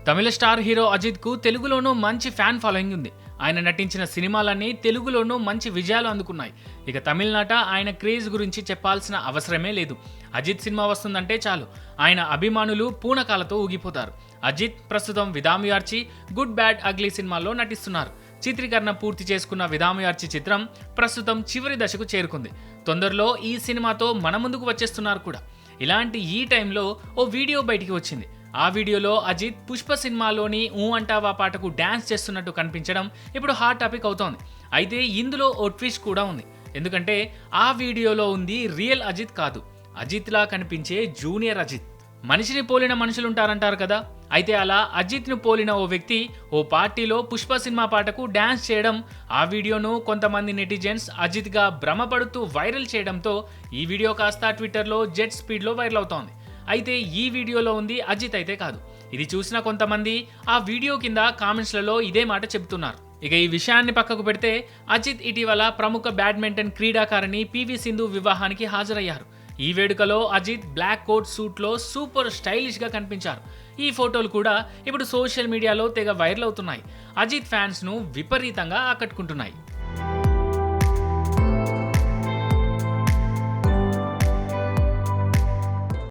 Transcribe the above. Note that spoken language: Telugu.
తమిళ స్టార్ హీరో అజిత్కు తెలుగులోనూ మంచి ఫ్యాన్ ఫాలోయింగ్ ఉంది. ఆయన నటించిన సినిమాలన్నీ తెలుగులోనూ మంచి విజయాలు అందుకున్నాయి. ఇక తమిళనాట ఆయన క్రేజ్ గురించి చెప్పాల్సిన అవసరమే లేదు. అజిత్ సినిమా వస్తుందంటే చాలు ఆయన అభిమానులు పూనకాలతో ఊగిపోతారు. అజిత్ ప్రస్తుతం విదాముయార్చి, గుడ్ బ్యాడ్ అగ్లీ సినిమాల్లో నటిస్తున్నారు. చిత్రీకరణ పూర్తి చేసుకున్న విదాముయార్చి చిత్రం ప్రస్తుతం చివరి దశకు చేరుకుంది. తొందరలో ఈ సినిమాతో మన ముందుకు వచ్చేస్తున్నారు కూడా. ఇలాంటి ఈ టైంలో ఓ వీడియో బయటికి వచ్చింది. ఆ వీడియోలో అజిత్ పుష్ప సినిమాలోని ఊ అంటావా పాటకు డ్యాన్స్ చేస్తున్నట్టు కనిపించడం ఇప్పుడు హాట్ టాపిక్ అవుతోంది. అయితే ఇందులో ఓ ట్విస్ట్ కూడా ఉంది. ఎందుకంటే ఆ వీడియోలో ఉంది రియల్ అజిత్ కాదు, అజిత్లా కనిపించే జూనియర్ అజిత్. మనిషిని పోలిన మనుషులుంటారంటారు కదా, అయితే అలా అజిత్ను పోలిన ఓ వ్యక్తి ఓ పార్టీలో పుష్ప సినిమా పాటకు డ్యాన్స్ చేయడం, ఆ వీడియోను కొంతమంది నెటిజన్స్ అజిత్గా భ్రమపడుతూ వైరల్ చేయడంతో ఈ వీడియో కాస్త ట్విట్టర్లో జెట్ స్పీడ్లో వైరల్ అవుతోంది. అయితే ఈ వీడియోలో ఉంది అజిత్ అయితే కాదు. ఇది చూసిన కొంతమంది ఆ వీడియో కింద కామెంట్స్లలో ఇదే మాట చెబుతున్నారు. ఇక ఈ విషయాన్ని పక్కకు పెడితే అజిత్ ఇటీవల ప్రముఖ బ్యాడ్మింటన్ క్రీడాకారిణి పివి సింధు వివాహానికి హాజరయ్యారు. ఈ వేడుకలో అజిత్ బ్లాక్ కోట్ సూట్లో సూపర్ స్టైలిష్గా కనిపించారు. ఈ ఫోటోలు కూడా ఇప్పుడు సోషల్ మీడియాలో తెగ వైరల్ అవుతున్నాయి. అజిత్ ఫ్యాన్స్ను విపరీతంగా ఆకట్టుకుంటున్నాయి.